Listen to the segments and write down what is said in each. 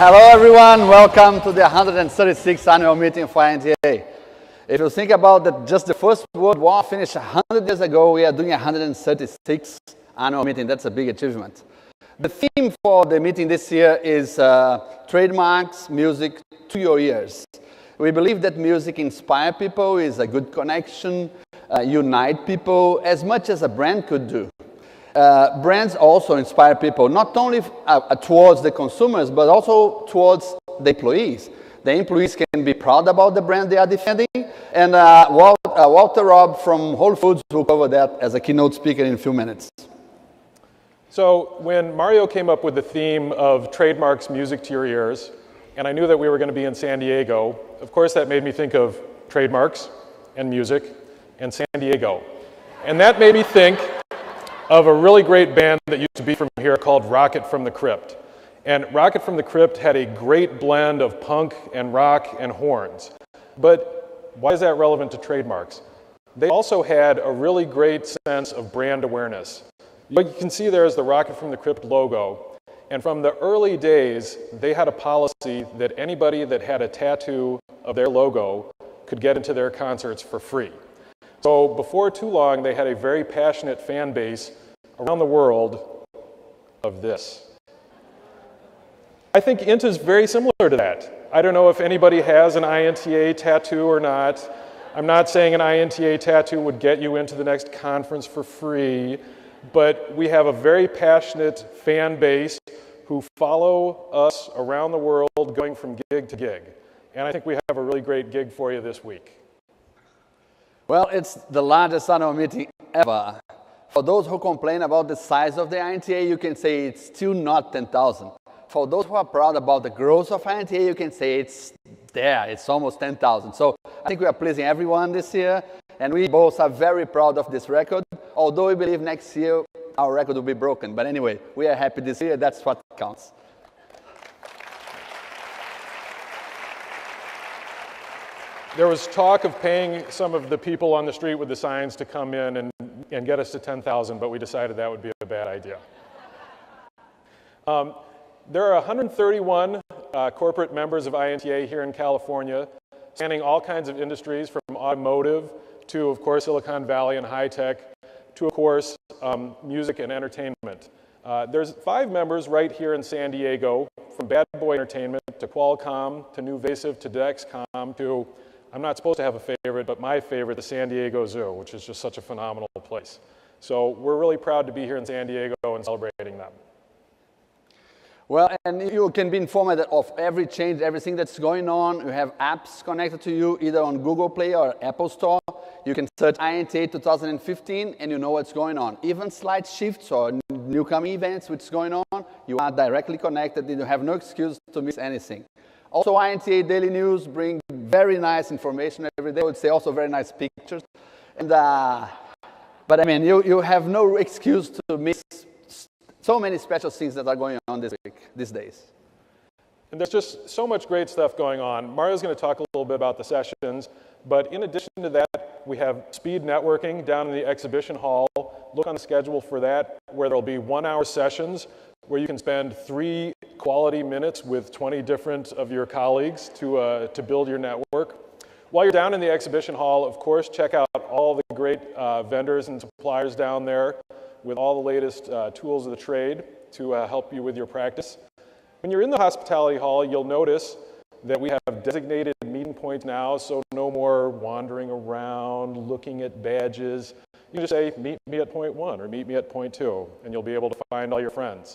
Hello everyone, welcome to the 136th annual meeting for INTA. If you think about that, just the first World War finished 100 years ago, we are doing 136th annual meeting. That's a big achievement. The theme for the meeting this year is trademarks, music to your ears. We believe that music inspires people, is a good connection, unite people as much as a brand could do. Brands also inspire people, not only towards the consumers, but also towards the employees. The employees can be proud about the brand they are defending, and Walter Robb from Whole Foods will cover that as a keynote speaker in a few minutes. So when Mario came up with the theme of trademarks, music to your ears, and I knew that we were going to be in San Diego, of course that made me think of trademarks and music and San Diego. And that made me think of a really great band that used to be from here called Rocket from the Crypt. And Rocket from the Crypt had a great blend of punk and rock and horns. But why is that relevant to trademarks? They also had a really great sense of brand awareness. What you can see there is the Rocket from the Crypt logo. And from the early days, they had a policy that anybody that had a tattoo of their logo could get into their concerts for free. So before too long, they had a very passionate fan base around the world of this. I think INTA is very similar to that. I don't know if anybody has an INTA tattoo or not. I'm not saying an INTA tattoo would get you into the next conference for free, but we have a very passionate fan base who follow us around the world going from gig to gig. And I think we have a really great gig for you this week. Well, it's the largest annual meeting ever. For those who complain about the size of the INTA, you can say it's still not 10,000. For those who are proud about the growth of INTA, you can say it's there, it's almost 10,000. So I think we are pleasing everyone this year, and we both are very proud of this record, although we believe next year our record will be broken. But anyway, we are happy this year, that's what counts. There was talk of paying some of the people on the street with the signs to come in and get us to 10,000, but we decided that would be a bad idea. There are 131 corporate members of INTA here in California, spanning all kinds of industries, from automotive to, of course, Silicon Valley and high tech, to, of course, music and entertainment. There's 5 members right here in San Diego, from Bad Boy Entertainment to Qualcomm to Nuvasiv to Dexcom to, I'm not supposed to have a favorite, but my favorite, the San Diego Zoo, which is just such a phenomenal place. So we're really proud to be here in San Diego and celebrating them. Well, and you can be informed of every change, everything that's going on. You have apps connected to you, either on Google Play or Apple Store. You can search INTA 2015 and you know what's going on. Even slight shifts or newcomer events, which is going on, you are directly connected and you have no excuse to miss anything. Also, INTA Daily News bring very nice information every day. I would say also very nice pictures. And, but I mean, you have no excuse to miss so many special things that are going on this week, these days. And there's just so much great stuff going on. Mario's going to talk a little bit about the sessions, but in addition to that, we have speed networking down in the exhibition hall. Look on the schedule for that, where there'll be 1-hour sessions where you can spend 3 quality minutes with 20 different of your colleagues to build your network. While you're down in the exhibition hall, of course, check out all the great vendors and suppliers down there with all the latest tools of the trade to help you with your practice. When you're in the hospitality hall, you'll notice that we have designated meeting points now, so no more wandering around, looking at badges. You can just say, meet me at point 1 or meet me at point 2, and you'll be able to find all your friends.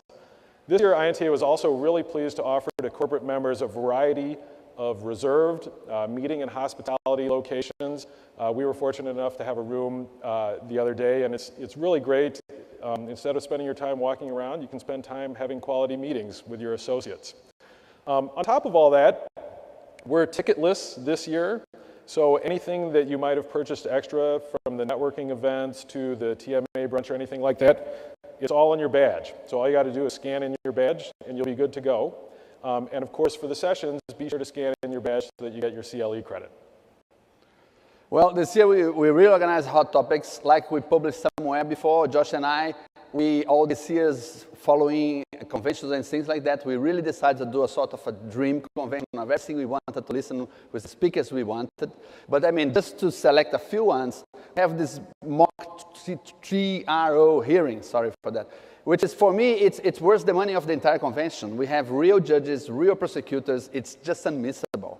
This year, INTA was also really pleased to offer to corporate members a variety of reserved meeting and hospitality locations. We were fortunate enough to have a room the other day, and it's really great. Instead of spending your time walking around, you can spend time having quality meetings with your associates. On top of all that, we're ticketless this year, so anything that you might have purchased extra from the networking events to the TMA brunch or anything like that, it's all on your badge. So all you got to do is scan in your badge, and you'll be good to go. And of course, for the sessions, be sure to scan in your badge so that you get your CLE credit. Well, this year we reorganized hot topics like we published somewhere before. Josh and I all these years following conventions and things like that, we really decided to do a sort of a dream convention of everything we wanted to listen with the speakers we wanted. But I mean, just to select a few ones, we have this mock 3RO hearing, sorry for that, which is, for me, it's worth the money of the entire convention. We have real judges, real prosecutors. It's just unmissable.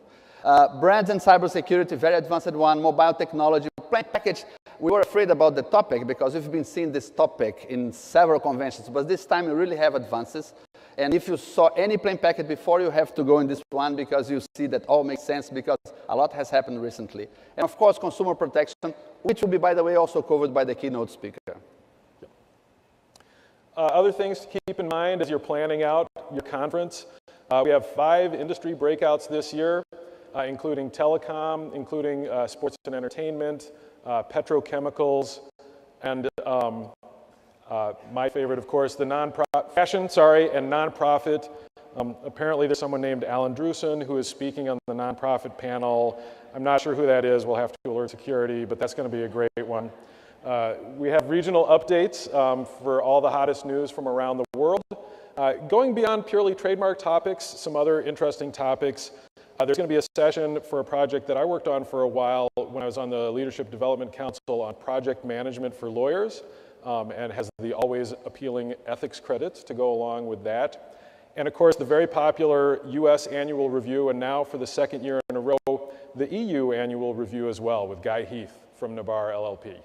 Brands and cybersecurity, very advanced one. Mobile technology, plain package. We were afraid about the topic because we've been seeing this topic in several conventions, but this time we really have advances. And if you saw any plain package before, you have to go in this one because you see that all makes sense because a lot has happened recently. And of course, consumer protection, which will be, by the way, also covered by the keynote speaker. Other things to keep in mind as you're planning out your conference. We have 5 industry breakouts this year, including telecom, including sports and entertainment, petrochemicals, and my favorite, of course, the fashion, and nonprofit. Apparently, there's someone named Alan Drusen who is speaking on the nonprofit panel. I'm not sure who that is. We'll have to alert security, but that's going to be a great one. We have regional updates for all the hottest news from around the world. Going beyond purely trademark topics, some other interesting topics. There's going to be a session for a project that I worked on for a while when I was on the Leadership Development Council on project management for lawyers, and has the always appealing ethics credits to go along with that. And of course, the very popular US annual review, and now for the 2nd year in a row, the EU annual review as well with Guy Heath from Nabar LLP.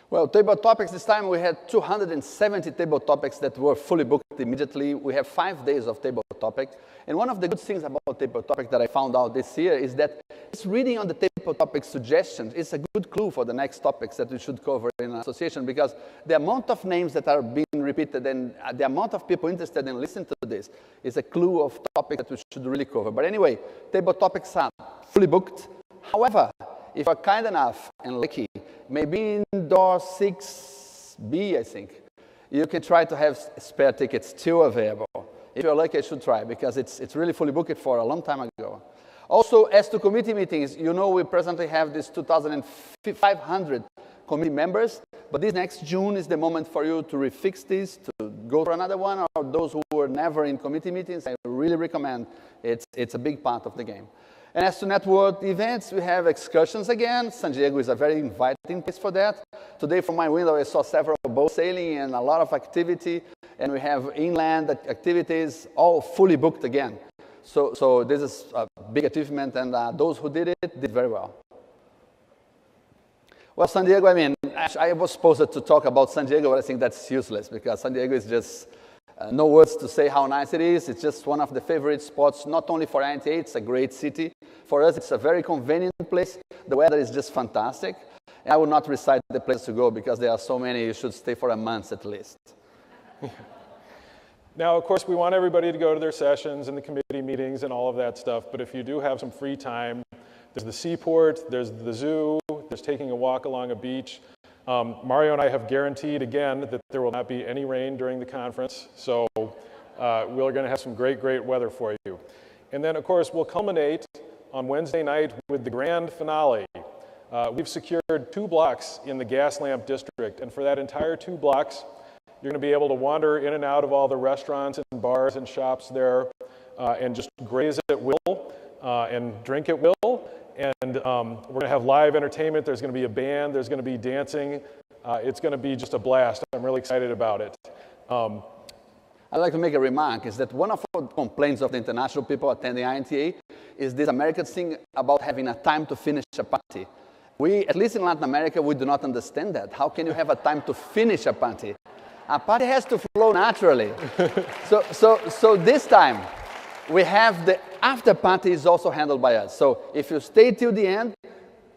Well, table topics, this time we had 270 table topics that were fully booked immediately. We have 5 days of table topics. And one of the good things about table topic that I found out this year is that it's reading on the table topic suggestions is a good clue for the next topics that we should cover in an association, because the amount of names that are being repeated and the amount of people interested in listening to this is a clue of topics that we should really cover. But anyway, table topics are fully booked. However, if you're kind enough and lucky, maybe in door 6B, I think, you can try to have spare tickets still available. If you're lucky, I should try, because it's really fully booked for a long time ago. Also, as to committee meetings, you know we presently have this 2,500 committee members, but this next June is the moment for you to refix this, to go for another one, or those who were never in committee meetings, I really recommend. It's a big part of the game. And as to network events, we have excursions again. San Diego is a very inviting place for that. Today from my window, I saw several boat sailing and a lot of activity. And we have inland activities all fully booked again. So this is a big achievement, and those who did it did very well. Well, San Diego, I mean, I was supposed to talk about San Diego, but I think that's useless because San Diego is just no words to say how nice it is. It's just one of the favorite spots, not only for INTA, it's a great city. For us, it's a very convenient place. The weather is just fantastic. And I will not recite the place to go because there are so many, you should stay for a month at least. Now, of course, we want everybody to go to their sessions and the committee meetings and all of that stuff, but if you do have some free time, there's the seaport, there's the zoo, there's taking a walk along a beach. Mario and I have guaranteed again that there will not be any rain during the conference, so we're going to have some great weather for you. And then, of course, we'll culminate on Wednesday night with the grand finale. We've secured 2 blocks in the gas lamp district, and for that entire 2 blocks, you're going to be able to wander in and out of all the restaurants and bars and shops there and just graze at will and drink at will. And we're going to have live entertainment. There's going to be a band. There's going to be dancing. It's going to be just a blast. I'm really excited about it. I'd like to make a remark, is that one of the complaints of the international people attending INTA is this American thing about having a time to finish a party. We, at least in Latin America, we do not understand that. How can you have a time to finish a party? A party has to flow naturally. So this time, we have the after party is also handled by us. So if you stay till the end,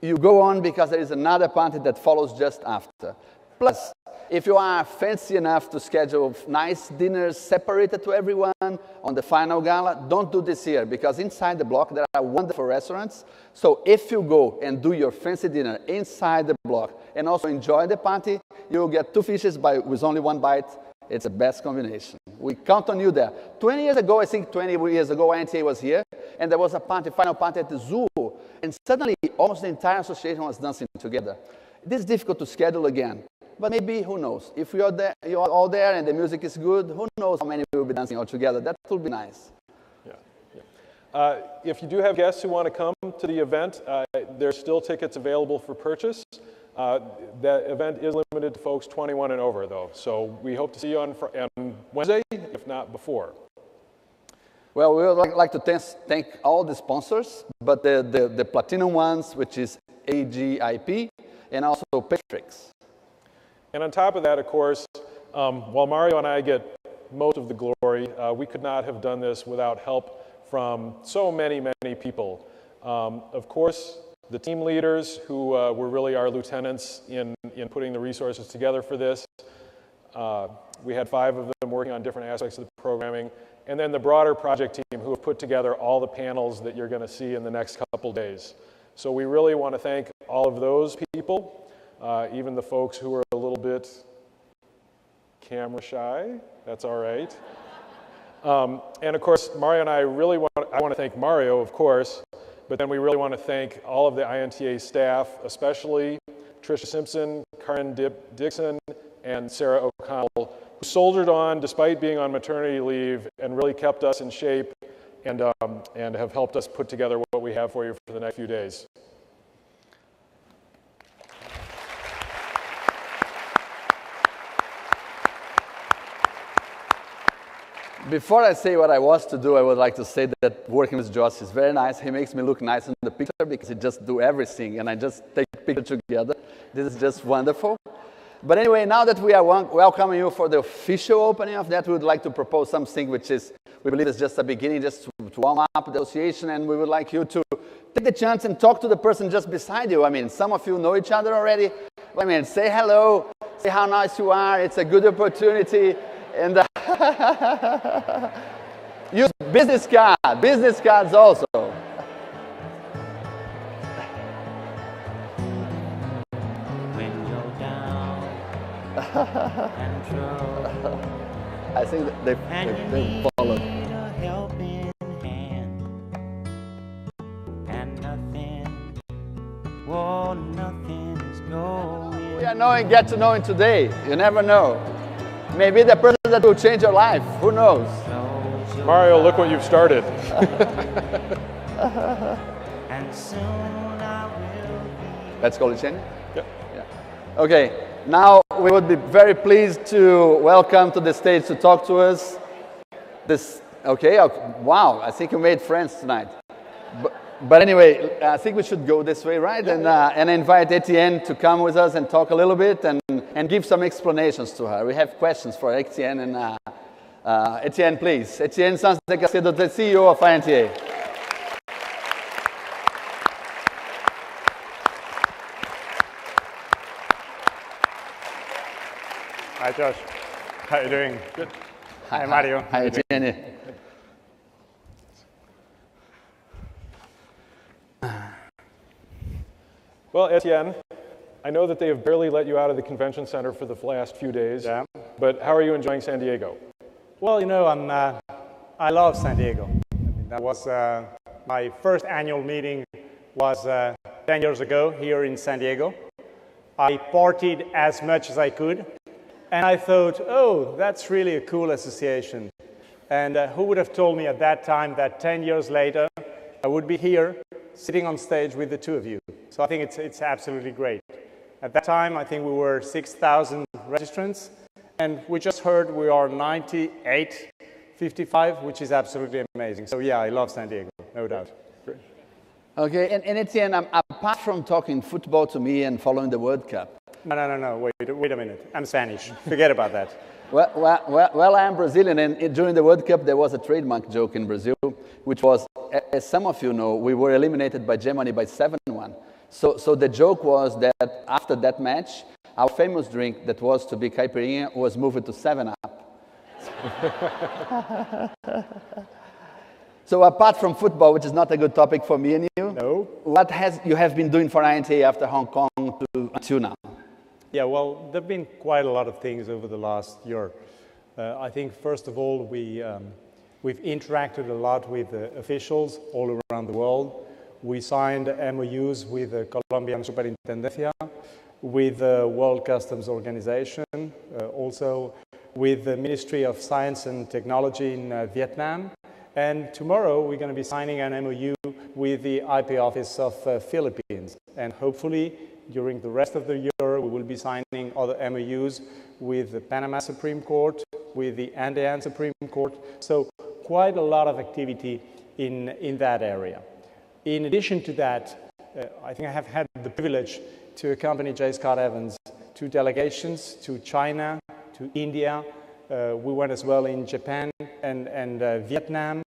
you go on because there is another party that follows just after. Plus, if you are fancy enough to schedule nice dinners separated to everyone on the final gala, don't do this here, because inside the block there are wonderful restaurants. So if you go and do your fancy dinner inside the block and also enjoy the party, you'll get 2 fishes with only 1 bite. It's the best combination. We count on you there. 20 years ago, I think 20 years ago, INTA was here, and there was a party, final party at the zoo, and suddenly almost the entire association was dancing together. It is difficult to schedule again. but maybe, who knows? If we are there, you are all there and the music is good, who knows how many we will be dancing all together? That would be nice. If you do have guests who want to come to the event, there's still tickets available for purchase. That event is limited to folks 21 and over, though. So we hope to see you on Wednesday, if not before. Well, we would like to thank all the sponsors, but the platinum ones, which is AGIP, and also Patrix. And on top of that, of course, while Mario and I get most of the glory, we could not have done this without help from so many, many people. Of course, the team leaders who were really our lieutenants in putting the resources together for this. We had 5 of them working on different aspects of the programming. And then the broader project team who have put together all the panels that you're going to see in the next couple days. So we really want to thank all of those people, even the folks who are a little bit camera shy. That's all right. And of course, Mario and I I want to thank Mario, of course, but then we really want to thank all of the INTA staff, especially Tricia Simpson, Karen Dixon, and Sarah O'Connell, who soldiered on despite being on maternity leave and really kept us in shape and have helped us put together what we have for you for the next few days. Before I say what I was to do, I would like to say that working with Josh is very nice. He makes me look nice in the picture because he just do everything and I just take pictures together. This is just wonderful. But anyway, now that we are welcoming you for the official opening of that, we would like to propose something which is, we believe is just a beginning, just to warm up the association, and we would like you to take the chance and talk to the person just beside you. I mean, some of you know each other already. I mean, say hello, say how nice you are. It's a good opportunity. And use business cards also. I think they followed. We are knowing, get to knowing today. You never know. Maybe the person that will change your life. Who knows? Mario, look what you've started. Let's call Etienne? Yep. Yeah. Okay. Now we would be very pleased to welcome to the stage to talk to us this. Okay. Wow. I think you made friends tonight. But anyway, I think we should go this way, right? And invite Etienne to come with us and talk a little bit and give some explanations to her. We have questions for Etienne and Etienne, please. Etienne Sanz de Acedo, the CEO of INTA. Hi, Josh. How are you doing? Good. Hi, Mario. Hi, Etienne. Well, Etienne, I know that they have barely let you out of the convention center for the last few days, Yeah. But how are you enjoying San Diego? Well, you know, I love San Diego. I mean, that was my first annual meeting was 10 years ago here in San Diego. I partied as much as I could, and I thought, oh, that's really a cool association. And who would have told me at that time that 10 years later, I would be here sitting on stage with the two of you. So I think it's absolutely great. At that time, I think we were 6,000 registrants, and we just heard we are 98.55, which is absolutely amazing. So yeah, I love San Diego, no doubt. Great. Okay, and Etienne, apart from talking football to me and following the World Cup. No, wait a minute. I'm Spanish. Forget about that. Well, I am Brazilian, and during the World Cup, there was a trademark joke in Brazil, which was, as some of you know, we were eliminated by Germany by 7-1. So the joke was that after that match, our famous drink that was to be caipirinha was moved to 7-Up. So apart from football, which is not a good topic for me and you, No. what you have been doing for INTA after Hong Kong until now? Yeah, well, there have been quite a lot of things over the last year. I think, first of all, we've interacted a lot with officials all around the world. We signed MOUs with the Colombian Superintendencia. with the World Customs Organization, also with the Ministry of Science and Technology in Vietnam. And tomorrow we're going to be signing an MOU with the IP Office of Philippines. And hopefully during the rest of the year we will be signing other MOUs with the Panama Supreme Court, with the Andean Supreme Court. So quite a lot of activity in that area. In addition to that, I think I have had the privilege to accompany J. Scott Evans to delegations to China, to India. We went as well in Japan and Vietnam.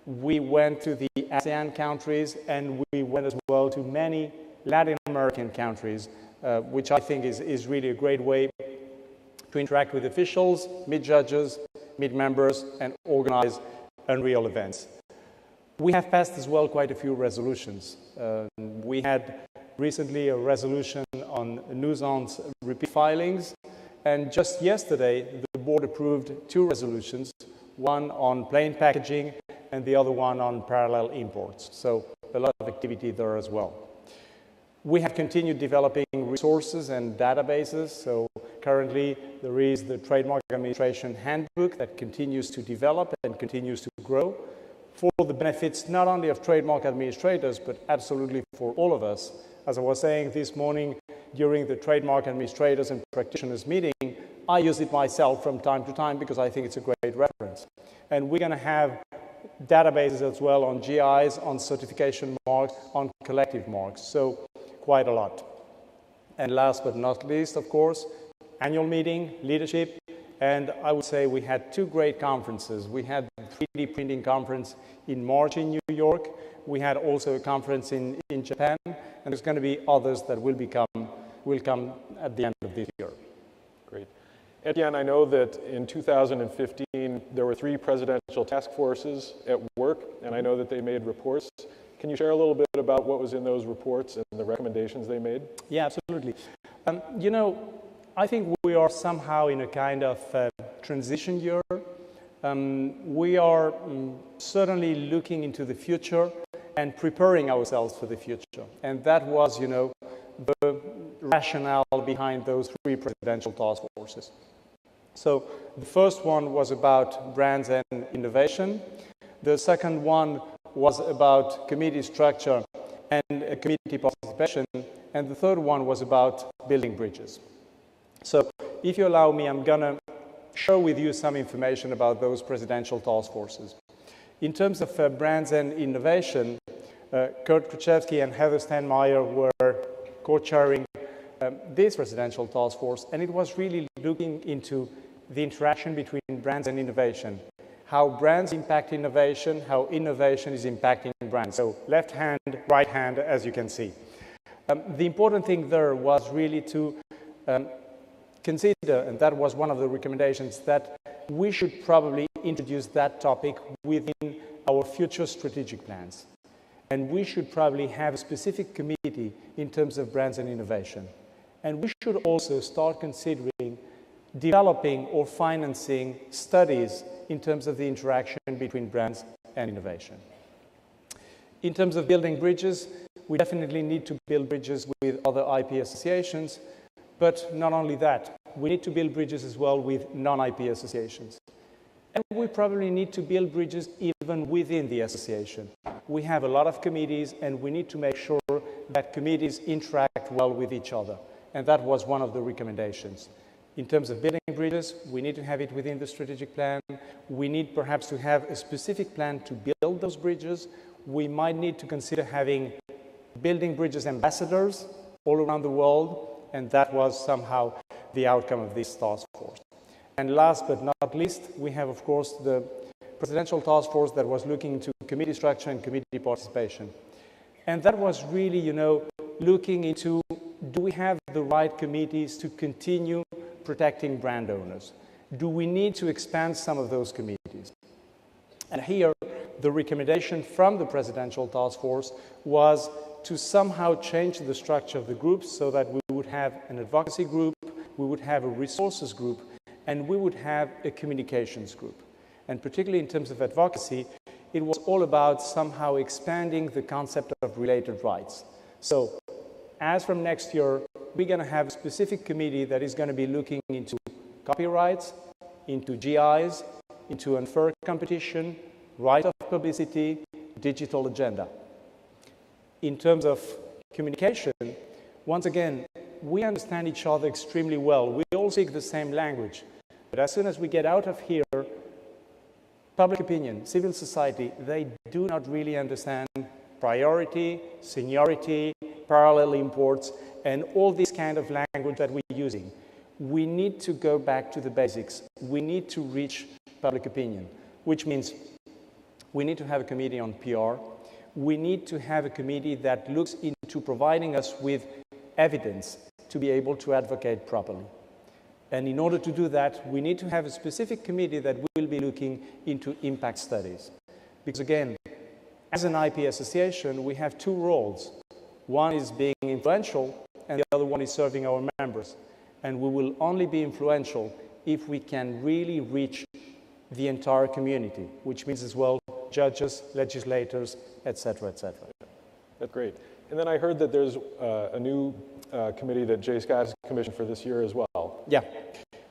We went to the ASEAN countries, and we went as well to many Latin American countries, which I think is really a great way to interact with officials, meet judges, meet members, and organize unreal events. We have passed as well quite a few resolutions. We had recently a resolution on nuisance repeat filings, and just yesterday the board approved 2 resolutions, one on plain packaging and the other one on parallel imports. So a lot of activity there as well. We have continued developing resources and databases. So currently there is the Trademark Administration Handbook that continues to develop and continues to grow for the benefits not only of trademark administrators, but absolutely for all of us. As I was saying this morning during the Trademark Administrators and Practitioners meeting, I use it myself from time to time because I think it's a great reference. And we're going to have databases as well on GIs, on certification marks, on collective marks. So quite a lot. And last but not least, of course, annual meeting, leadership, and I would say we had 2 great conferences. We had the 3D printing conference in March in New York. We had also a conference in Japan, and there's going to be others that will come at the end of this year. Great. Etienne, I know that in 2015 there were 3 presidential task forces at work, and I know that they made reports. Can you share a little bit about what was in those reports and the recommendations they made? Yeah, absolutely. You know, I think we are somehow in a kind of transition year. We are certainly looking into the future and preparing ourselves for the future. And that was, you know, the rationale behind those 3 presidential task forces. So the first one was about brands and innovation. The second one was about committee structure and committee participation. And the third one was about building bridges. So if you allow me, I'm going to share with you some information about those presidential task forces. In terms of brands and innovation, Kurt Krzyzewski and Heather Steinmeier were co-chairing this presidential task force, and it was really looking into the interaction between brands and innovation, how brands impact innovation, how innovation is impacting brands. So left hand, right hand, as you can see. The important thing there was really to consider, and that was one of the recommendations, that we should probably introduce that topic within our future strategic plans. And we should probably have a specific committee in terms of brands and innovation. And we should also start considering developing or financing studies in terms of the interaction between brands and innovation. In terms of building bridges, we definitely need to build bridges with other IP associations, but not only that, we need to build bridges as well with non-IP associations. And we probably need to build bridges even within the association. We have a lot of committees, and we need to make sure that committees interact well with each other. And that was one of the recommendations. In terms of building bridges, we need to have it within the strategic plan. We need perhaps to have a specific plan to build those bridges. We might need to consider having building bridges ambassadors all around the world, and that was somehow the outcome of this task force. And last but not least, we have, of course, the presidential task force that was looking into committee structure and committee participation. And that was really, you know, looking into, do we have the right committees to continue protecting brand owners? Do we need to expand some of those committees? And here, the recommendation from the presidential task force was to somehow change the structure of the groups so that we would have an advocacy group, we would have a resources group, and we would have a communications group. And particularly in terms of advocacy, it was all about somehow expanding the concept of related rights. So, as from next year, we're going to have a specific committee that is going to be looking into copyrights, into GIs, into unfair competition, right of publicity, digital agenda. In terms of communication, once again, we understand each other extremely well. We all speak the same language. But as soon as we get out of here, public opinion, civil society, they do not really understand priority, seniority, parallel imports, and all this kind of language that we're using. We need to go back to the basics. We need to reach public opinion, which means we need to have a committee on PR. We need to have a committee that looks into providing us with evidence to be able to advocate properly. And in order to do that, we need to have a specific committee that will be looking into impact studies. Because again, as an IP association, we have two roles. One is being influential, and the other one is serving our members. And we will only be influential if we can really reach the entire community, which means as well judges, legislators, etc., etc. That's great. And then I heard that there's a new committee that Jay Scott has commissioned for this year as well. Yeah.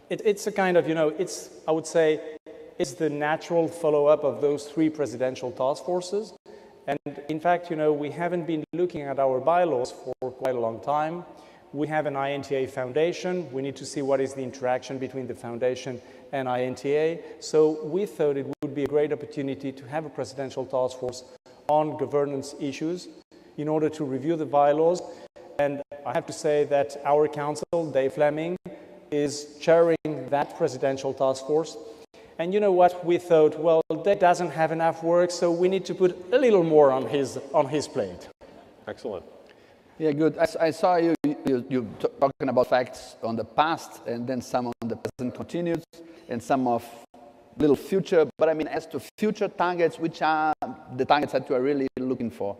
It's a kind of, I would say, it's the natural follow-up of those three presidential task forces. And in fact, we haven't been looking at our bylaws for quite a long time. We have an INTA foundation. We need to see what is the interaction between the foundation and INTA. So we thought it would be a great opportunity to have a presidential task force on governance issues in order to review the bylaws. And I have to say that our counsel, Dave Fleming, is chairing that presidential task force. And you know what? We thought, well, Dave doesn't have enough work, so we need to put a little more on his plate. Excellent. Yeah, good. I saw you talking about facts on the past, and then some on the present continues, and some of little future. But I mean, as to future targets, which are the targets that you are really looking for?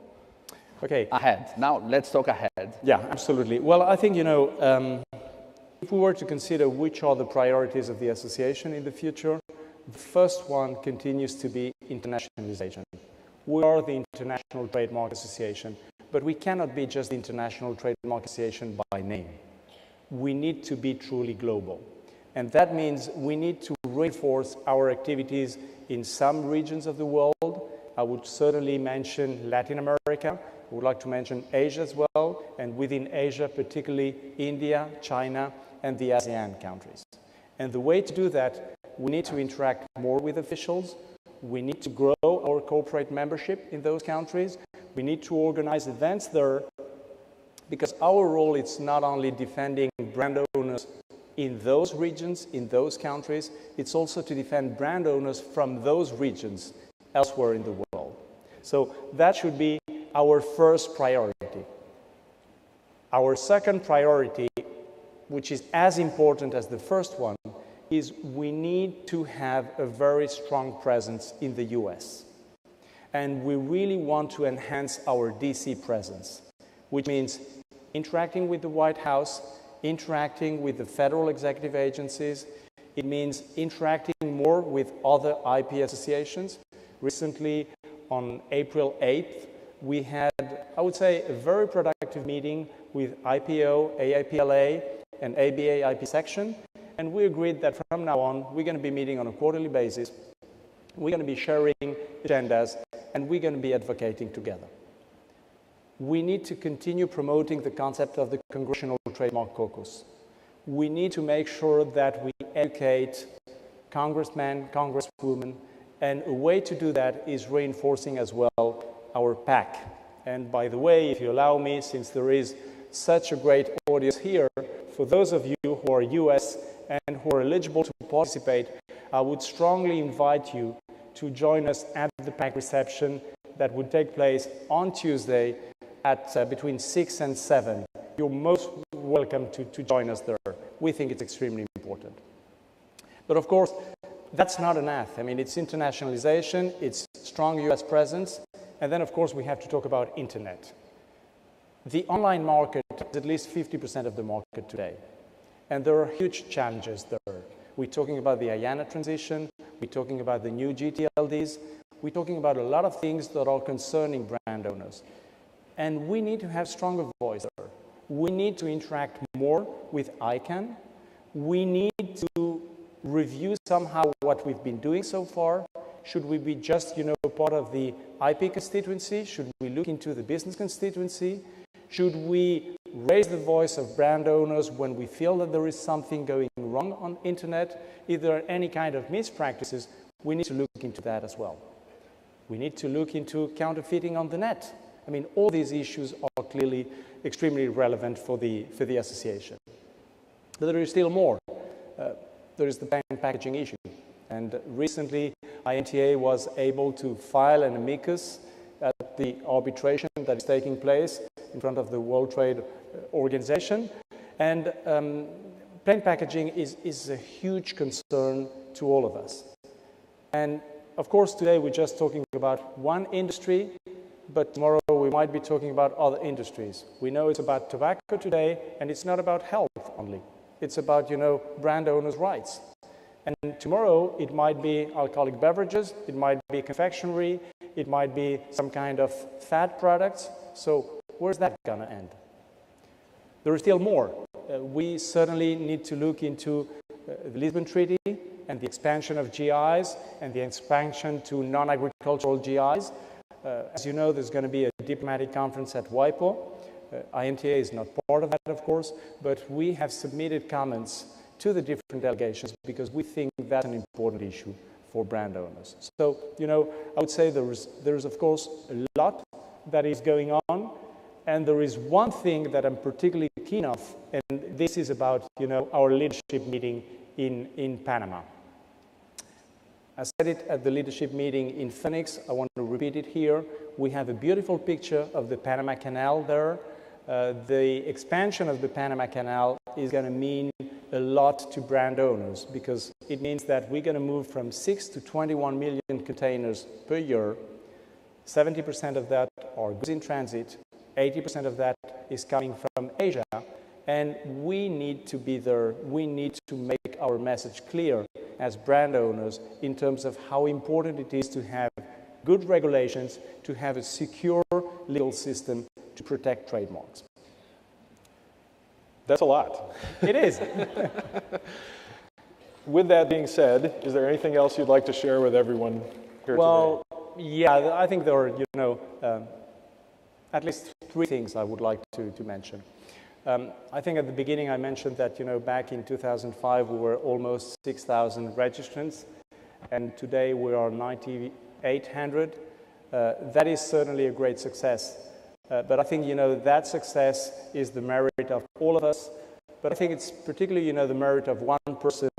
Okay. Ahead. Now, let's talk ahead. Yeah, absolutely. Well, I think, if we were to consider which are the priorities of the association in the future, the first one continues to be internationalization. We are the International Trademark Association, but we cannot be just the International Trademark Association by name. We need to be truly global. And that means we need to reinforce our activities in some regions of the world. I would certainly mention Latin America. I would like to mention Asia as well, and within Asia, particularly India, China, and the ASEAN countries. And the way to do that, we need to interact more with officials. We need to grow our corporate membership in those countries. We need to organize events there, because our role is not only defending brand owners in those regions, in those countries, it's also to defend brand owners from those regions elsewhere in the world. So that should be our first priority. Our second priority, which is as important as the first one, is we need to have a very strong presence in the US. And we really want to enhance our DC presence, which means interacting with the White House, interacting with the federal executive agencies. It means interacting more with other IP associations. Recently, on April 8th, we had, I would say, a very productive meeting with IPO, AIPLA, and ABA IP section. And we agreed that from now on, we're going to be meeting on a quarterly basis. We're going to be sharing agendas, and we're going to be advocating together. We need to continue promoting the concept of the Congressional Trademark Caucus. We need to make sure that we educate congressmen, congresswomen, and a way to do that is reinforcing as well our PAC. And by the way, if you allow me, since there is such a great audience here, for those of you who are US and who are eligible to participate, I would strongly invite you to join us at the PAC reception that would take place on Tuesday at between 6 and 7. You're most welcome to join us there. We think it's extremely important. But of course, that's not enough. I mean, it's internationalization, it's strong US presence, and then of course we have to talk about internet. The online market is at least 50% of the market today, and there are huge challenges there. We're talking about the IANA transition, we're talking about the new GTLDs, we're talking about a lot of things that are concerning brand owners. And we need to have stronger voice there. We need to interact more with ICANN. We need to review somehow what we've been doing so far. Should we be just, part of the IP constituency? Should we look into the business constituency? Should we raise the voice of brand owners when we feel that there is something going wrong on internet? If there are any kind of mispractices, we need to look into that as well. We need to look into counterfeiting on the net. I mean, all these issues are clearly extremely relevant for the association. But there is still more. There is the plain packaging issue. And recently, INTA was able to file an amicus at the arbitration that is taking place in front of the World Trade Organization. And plain packaging is a huge concern to all of us. And of course, today we're just talking about one industry, but tomorrow we might be talking about other industries. We know it's about tobacco today, and it's not about health only. It's about, brand owners' rights. And tomorrow it might be alcoholic beverages, it might be confectionery, it might be some kind of fat products. So where's that going to end? There is still more. We certainly need to look into the Lisbon Treaty and the expansion of GIs and the expansion to non-agricultural GIs. As you know, there's going to be a diplomatic conference at WIPO. INTA is not part of that, of course, but we have submitted comments to the different delegations because we think that's an important issue for brand owners. So, I would say there is, of course, a lot that is going on, and there is one thing that I'm particularly keen on, and this is about, our leadership meeting in Panama. I said it at the leadership meeting in Phoenix. I want to repeat it here. We have a beautiful picture of the Panama Canal there. The expansion of the Panama Canal is going to mean a lot to brand owners because it means that we're going to move from 6 to 21 million containers per year. 70% of that are goods in transit. 80% of that is coming from Asia. And we need to be there. We need to make our message clear as brand owners in terms of how important it is to have good regulations, to have a secure legal system to protect trademarks. That's a lot. It is. With that being said, is there anything else you'd like to share with everyone here today? Yeah, I think there are, at least 3 things I would like to mention. I think at the beginning I mentioned that, back in 2005 we were almost 6,000 registrants, and today we are 9,800. That is certainly a great success. But I think, that success is the merit of all of us. But I think it's particularly, the merit of one person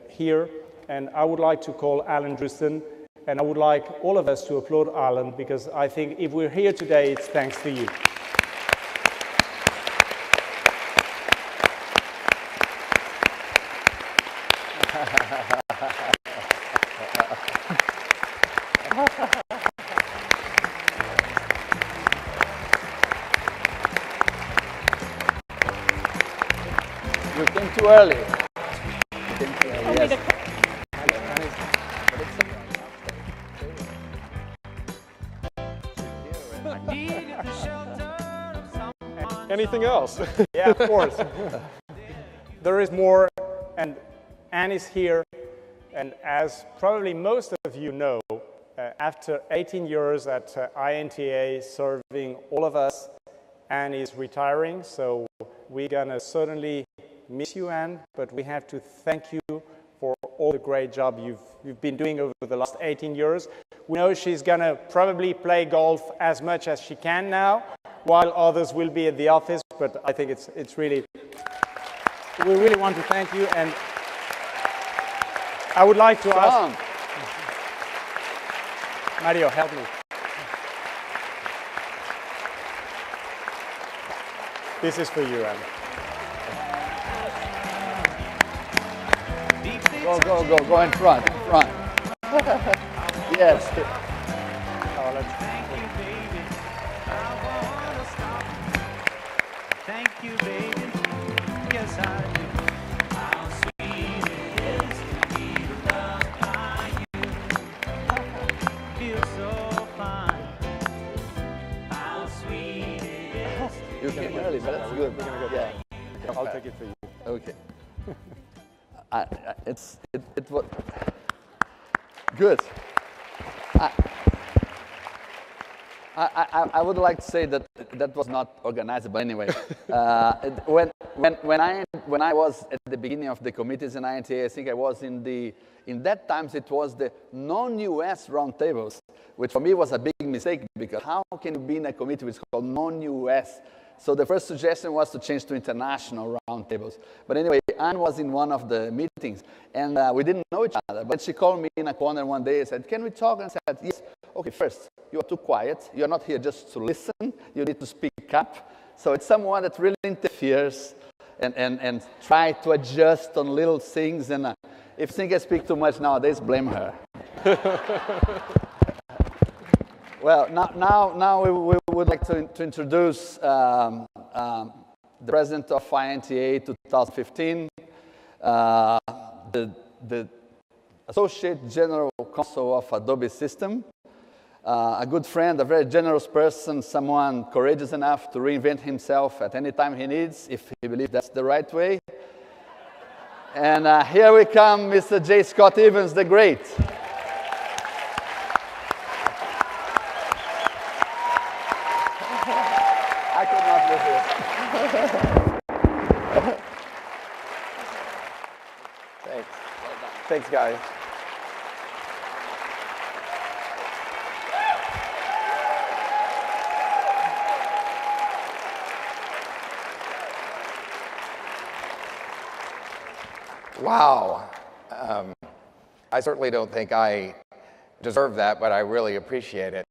here. And I would like to call Alan Druston, and I would like all of us to applaud Alan, because I think if we're here today, it's thanks to you. You came too early. You came too early. Yes. Anything else? Yeah, of course. There is more, and Anne is here, and as probably most of you know, after 18 years at INTA serving all of us, Anne is retiring, so we're gonna certainly miss you, Anne, but we have to thank you for all the great job you've been doing over the last 18 years. We know she's gonna probably play golf as much as she can now, while others will be at the office, but I think it's really, we really want to thank you, and I would like to ask, Mario, help me. This is for you, Anne. Go in front, Yes. Oh, Thank you, baby. I wanna stop. Thank you, baby. Yes, I do. How sweet it is to be loved by you. Feel so fine. How sweet it is. You came early, but that's good. We're gonna go. Yeah. Okay, I'll take it for you. Okay. It was good. I would like to say that that was not organized, but anyway, when I was at the beginning of the committees in INTA, I think I was in that times it was the non-US roundtables, which for me was a big mistake, because how can you be in a committee which is called non-US? So the first suggestion was to change to international roundtables. But anyway, Anne was in one of the meetings, and we didn't know each other. But she called me in a corner one day and said, "Can we talk?" And I said, "Yes." Okay, first, you are too quiet. You are not here just to listen. You need to speak up. So it's someone that really interferes and try to adjust on little things. And if things I speak too much nowadays, blame her. Well, now we would like to introduce the president of INTA 2015, the Associate General Counsel of Adobe System, a good friend, a very generous person, someone courageous enough to reinvent himself at any time he needs, if he believes that's the right way. And here we come, Mr. J. Scott Evans, the Great. I could not resist. Thanks. Thanks, guys. Wow. I certainly don't think I deserve that, but I really appreciate it.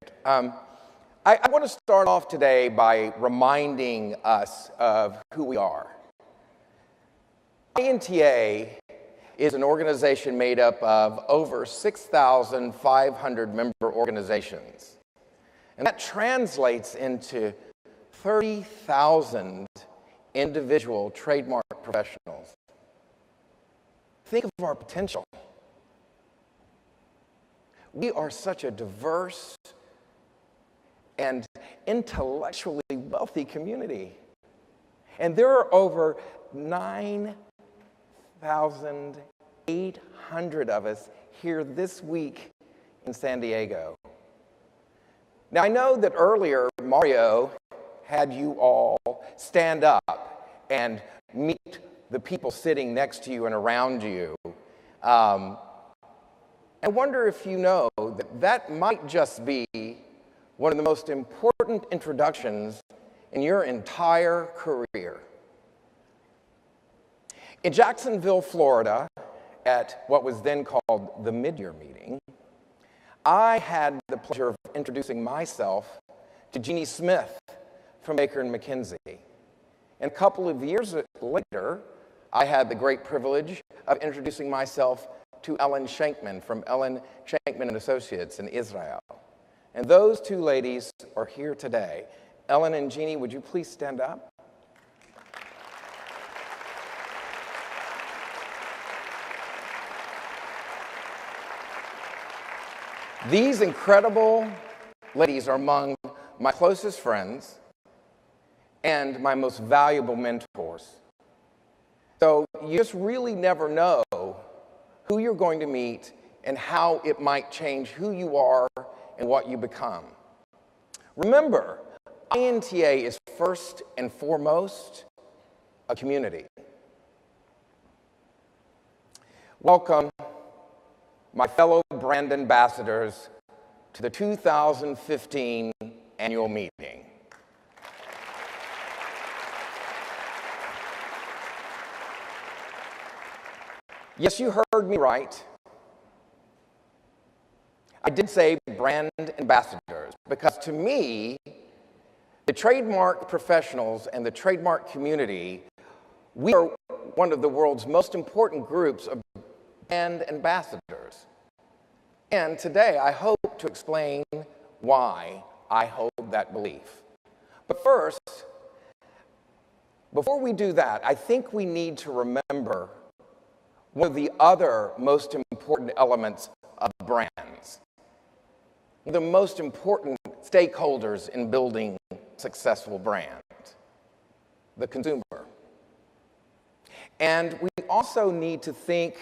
I want to start off today by reminding us of who we are. INTA is an organization made up of over 6,500 member organizations. And that translates into 30,000 individual trademark professionals. Think of our potential. We are such a diverse and intellectually wealthy community. And there are over 9,800 of us here this week in San Diego. Now, I know that earlier Mario had you all stand up and meet the people sitting next to you and around you. I wonder if you know that that might just be one of the most important introductions in your entire career. In Jacksonville, Florida, at what was then called the mid-year meeting, I had the pleasure of introducing myself to Jeannie Smith from Baker & McKenzie. And a couple of years later, I had the great privilege of introducing myself to Ellen Shankman from Ellen Shankman & Associates in Israel. And those two ladies are here today. Ellen and Jeannie, would you please stand up? These incredible ladies are among my closest friends and my most valuable mentors. So you just really never know who you're going to meet and how it might change who you are and what you become. Remember, INTA is first and foremost a community. Welcome, my fellow brand ambassadors, to the 2015 annual meeting. Yes, you heard me right. I did say brand ambassadors, because to me, the trademark professionals and the trademark community, we are one of the world's most important groups of brand ambassadors. And today, I hope to explain why I hold that belief. But first, before we do that, I think we need to remember one of the other most important elements of brands, the most important stakeholders in building a successful brand. the consumer. And we also need to think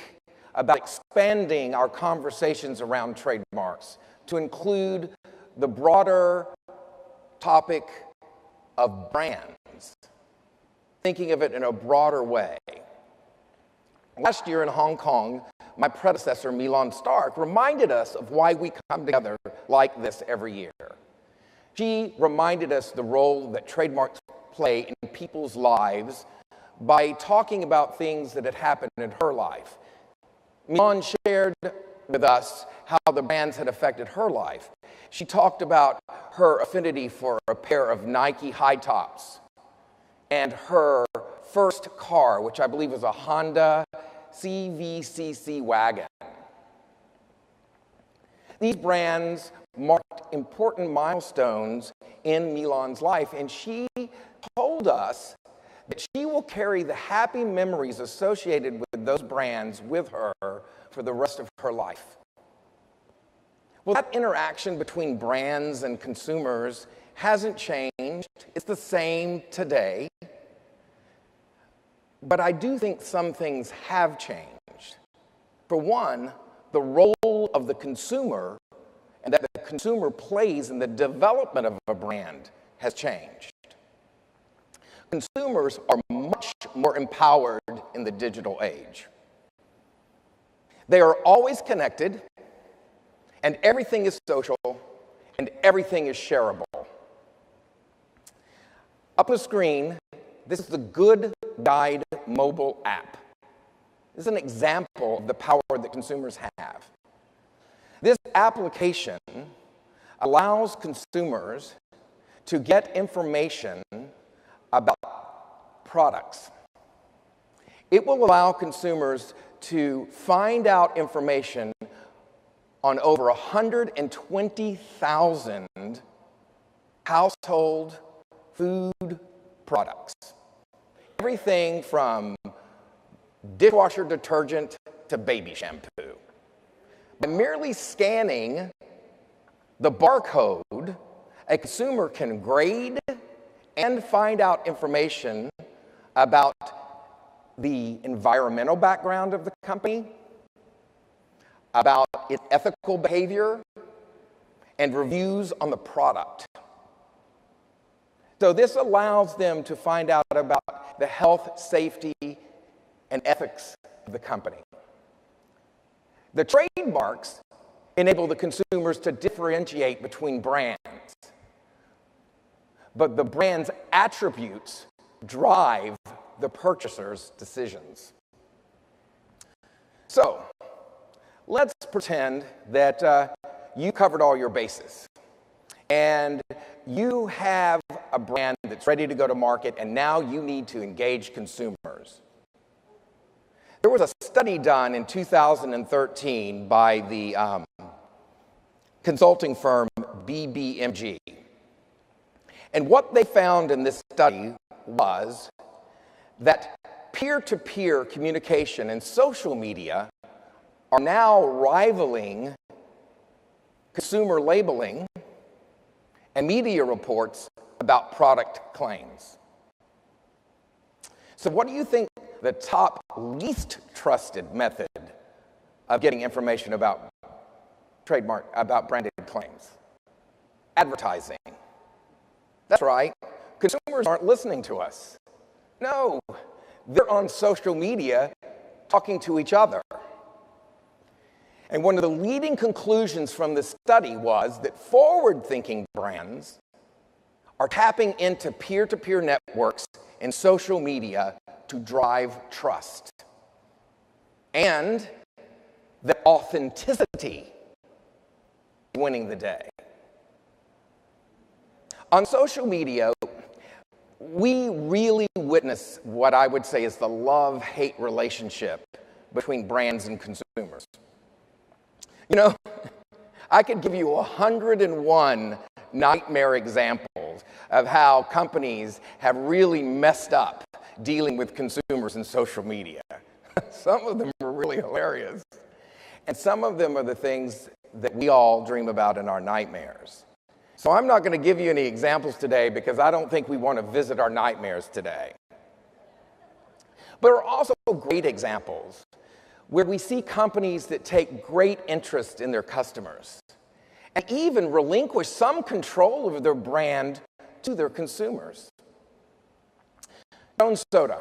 about expanding our conversations around trademarks to include the broader topic of brands, thinking of it in a broader way. Last year in Hong Kong, my predecessor, Milan Stark, reminded us of why we come together like this every year. She reminded us the role that trademarks play in people's lives by talking about things that had happened in her life. Milan shared with us how the brands had affected her life. She talked about her affinity for a pair of Nike high tops and her first car, which I believe was a Honda CVCC wagon. These brands marked important milestones in Milan's life, and she told us that she will carry the happy memories associated with those brands with her for the rest of her life. Well, that interaction between brands and consumers hasn't changed. It's the same today. But I do think some things have changed. For one, the role of the consumer and that the consumer plays in the development of a brand has changed. Consumers are much more empowered in the digital age. They are always connected, and everything is social, and everything is shareable. Up on the screen, this is the Good Guide mobile app. This is an example of the power that consumers have. This application allows consumers to get information about products. It will allow consumers to find out information on over 120,000 household food products. Everything from dishwasher detergent to baby shampoo. By merely scanning the barcode, a consumer can grade and find out information about the environmental background of the company, about its ethical behavior, and reviews on the product. So this allows them to find out about the health, safety, and ethics of the company. The trademarks enable the consumers to differentiate between brands, but the brand's attributes drive the purchaser's decisions. So, let's pretend that you covered all your bases, and you have a brand that's ready to go to market, and now you need to engage consumers. There was a study done in 2013 by the consulting firm BBMG. And what they found in this study was that peer-to-peer communication and social media are now rivaling consumer labeling and media reports about product claims. So what do you think the top least trusted method of getting information about about branded claims? Advertising. That's right. Consumers aren't listening to us. No, they're on social media talking to each other. And one of the leading conclusions from this study was that forward-thinking brands are tapping into peer-to-peer networks and social media to drive trust. And that authenticity is winning the day. On social media, we really witness what I would say is the love-hate relationship between brands and consumers. You know, I could give you 101 nightmare examples of how companies have really messed up dealing with consumers in social media. Some of them are really hilarious. And some of them are the things that we all dream about in our nightmares. So I'm not going to give you any examples today because I don't think we want to visit our nightmares today. But there are also great examples where we see companies that take great interest in their customers and even relinquish some control over their brand to their consumers. Jones Soda.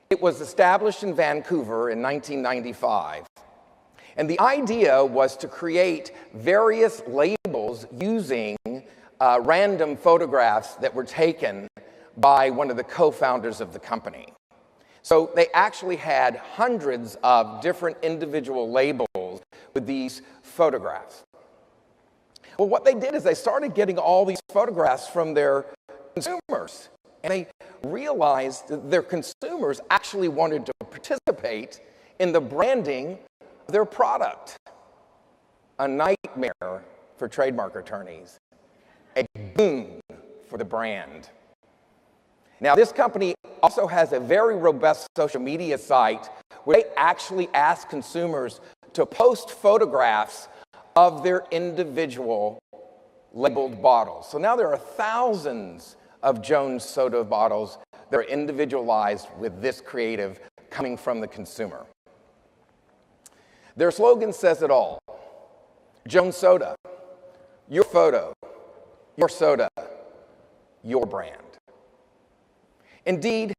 It was established in Vancouver in 1995. And the idea was to create various labels using random photographs that were taken by one of the co-founders of the company. So they actually had hundreds of different individual labels with these photographs. Well, what they did is they started getting all these photographs from their consumers. And they realized that their consumers actually wanted to participate in the branding of their product. A nightmare for trademark attorneys, a boon for the brand. Now, this company also has a very robust social media site where they actually ask consumers to post photographs of their individual labeled bottles. So now there are thousands of Jones Soda bottles that are individualized with this creative coming from the consumer. Their slogan says it all. Jones Soda, your photo, your soda, your brand. Indeed,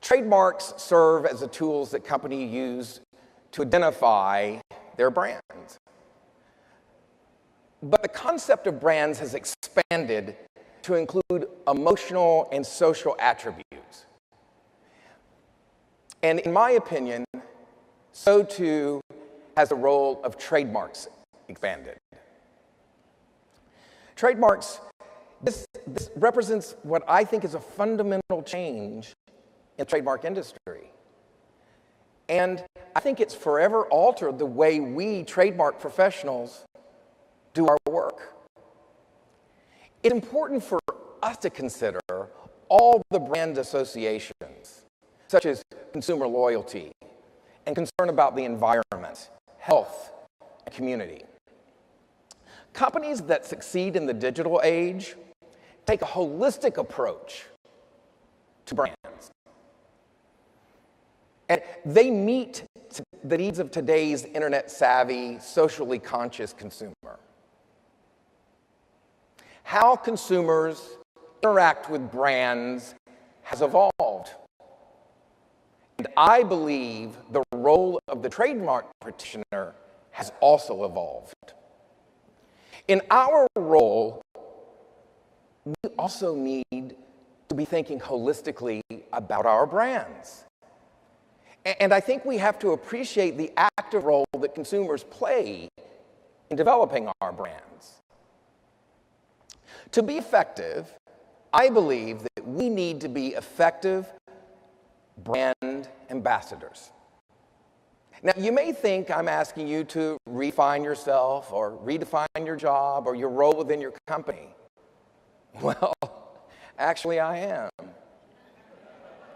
trademarks serve as the tools that companies use to identify their brands. But the concept of brands has expanded to include emotional and social attributes. And in my opinion, so too has the role of trademarks expanded. Trademarks, this represents what I think is a fundamental change in the trademark industry. And I think it's forever altered the way we trademark professionals do our work. It's important for us to consider all the brand associations, such as consumer loyalty and concern about the environment, health, and community. Companies that succeed in the digital age take a holistic approach to brands. And they meet the needs of today's internet-savvy, socially conscious consumer. How consumers interact with brands has evolved. And I believe the role of the trademark practitioner has also evolved. In our role, we also need to be thinking holistically about our brands. And I think we have to appreciate the active role that consumers play in developing our brands. To be effective, I believe that we need to be effective brand ambassadors. Now, you may think I'm asking you to refine yourself or redefine your job or your role within your company. Well, actually I am.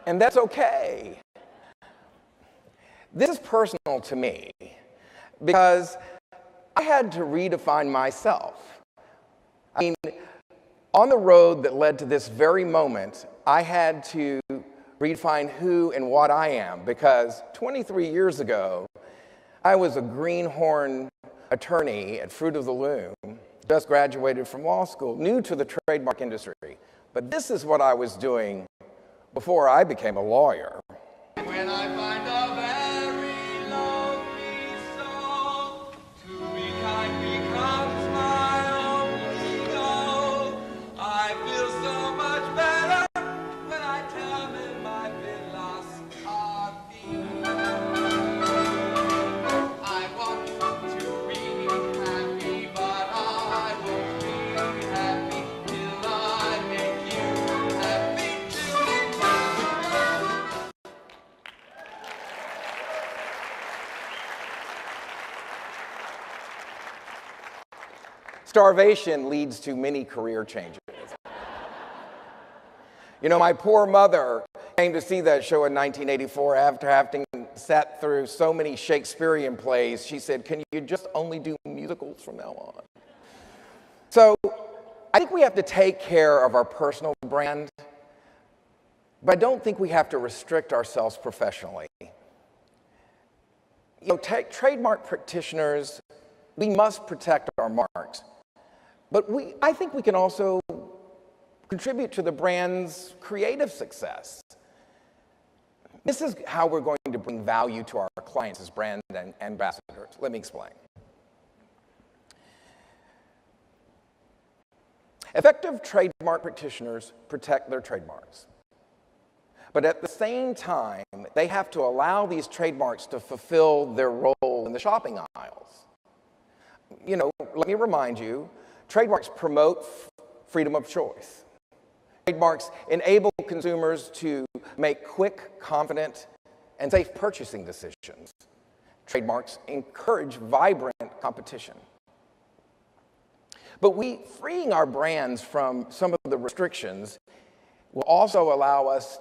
And that's okay. This is personal to me because I had to redefine myself. I mean, on the road that led to this very moment, I had to redefine who and what I am because 23 years ago, I was a greenhorn attorney at Fruit of the Loom, just graduated from law school, new to the trademark industry. But this is what I was doing before I became a lawyer. When I find a very lonely soul, to be kind becomes my only goal. I feel so much better when I tell them my philosophy. I want to be happy, but I won't be happy till I make you happy too. Starvation leads to many career changes. You know, my poor mother came to see that show in 1984 after having sat through so many Shakespearean plays. She said, "Can you just only do musicals from now on?" So I think we have to take care of our personal brand, But I don't think we have to restrict ourselves professionally. You know, trademark practitioners, we must protect our marks. But I think we can also contribute to the brand's creative success. This is how we're going to bring value to our clients as brand ambassadors. Let me explain. Effective trademark practitioners protect their trademarks. But at the same time, they have to allow these trademarks to fulfill their role in the shopping aisles. You know, let me remind you, trademarks promote freedom of choice. Trademarks enable consumers to make quick, confident, and safe purchasing decisions. Trademarks encourage vibrant competition. But freeing our brands from some of the restrictions will also allow us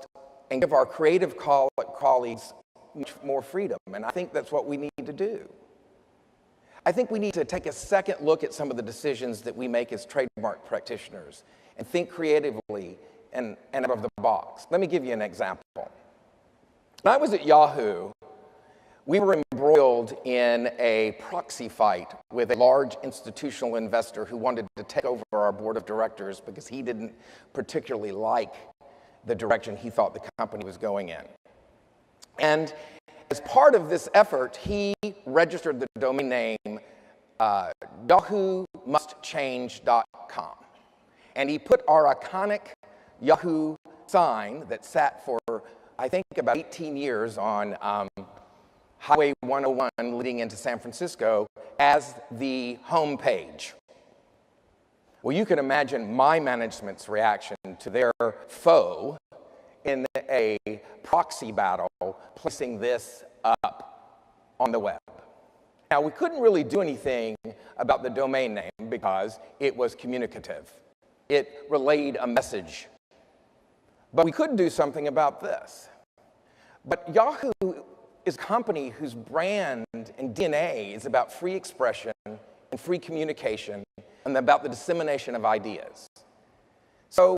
and give our creative colleagues much more freedom, and I think that's what we need to do. I think we need to take a second look at some of the decisions that we make as trademark practitioners and think creatively and out of the box. Let me give you an example. When I was at Yahoo, we were embroiled in a proxy fight with a large institutional investor who wanted to take over our board of directors because he didn't particularly like the direction he thought the company was going in. And as part of this effort, he registered the domain name yahoo-mustchange.com. And he put our iconic Yahoo sign that sat for, I think, about 18 years on Highway 101 leading into San Francisco as the home page. Well, you can imagine my management's reaction to their foe in a proxy battle, placing this up on the web. Now, we couldn't really do anything about the domain name because it was communicative. It relayed a message. But we could do something about this. But Yahoo is a company whose brand and DNA is about free expression and free communication and about the dissemination of ideas. So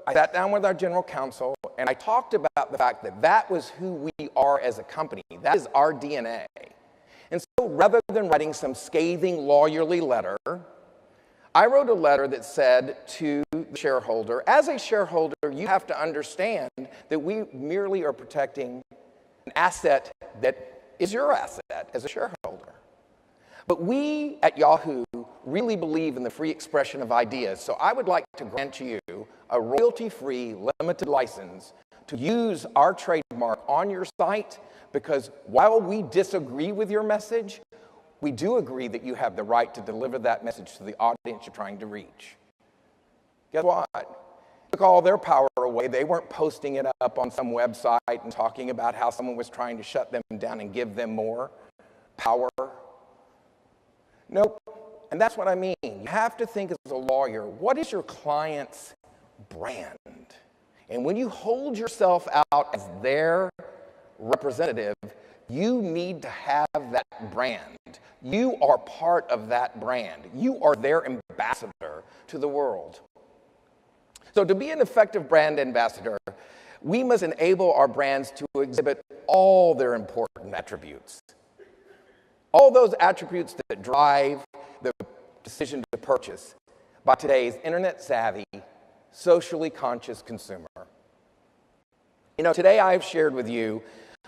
I sat down with our general counsel and I talked about the fact that that was who we are as a company. That is our DNA. And so rather than writing some scathing lawyerly letter, I wrote a letter that said to the shareholder, as a shareholder, you have to understand that we merely are protecting an asset that is your asset as a shareholder. But we at Yahoo really believe in the free expression of ideas, so I would like to grant you a royalty-free, limited license to use our trademark on your site, because while we disagree with your message, we do agree that you have the right to deliver that message to the audience you're trying to reach. Guess what? Took all their power away. They weren't posting it up on some website and talking about how someone was trying to shut them down and give them more power. Nope. And that's what I mean. You have to think as a lawyer, what is your client's brand? And when you hold yourself out as their representative, you need to have that brand. You are part of that brand. You are their ambassador to the world. So to be an effective brand ambassador, we must enable our brands to exhibit all their important attributes. All those attributes that drive the decision to purchase by today's internet-savvy, socially conscious consumer. You know, today I've shared with you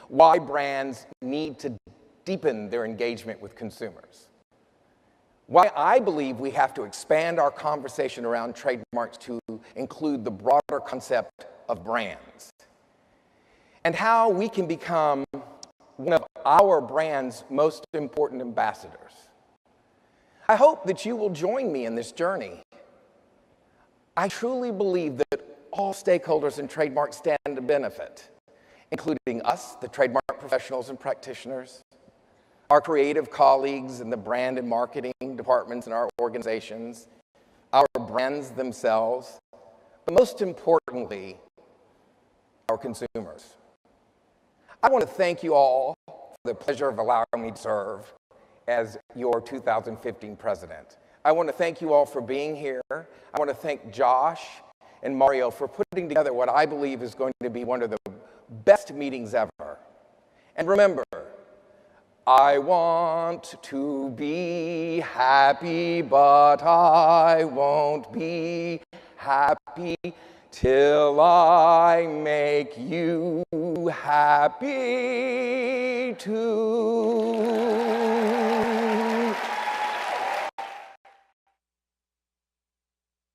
why brands need to deepen their engagement with consumers. Why I believe we have to expand our conversation around trademarks to include the broader concept of brands. And how we can become one of our brand's most important ambassadors. I hope that you will join me in this journey. I truly believe that all stakeholders in trademark stand to benefit, including us, the trademark professionals and practitioners, our creative colleagues in the brand and marketing departments in our organizations, our brands themselves, but most importantly, our consumers. I want to thank you all for the pleasure of allowing me to serve as your 2015 president. I want to thank you all for being here. I want to thank Josh and Mario for putting together what I believe is going to be one of the best meetings ever. And remember, I want to be happy, but I won't be happy till I make you happy too.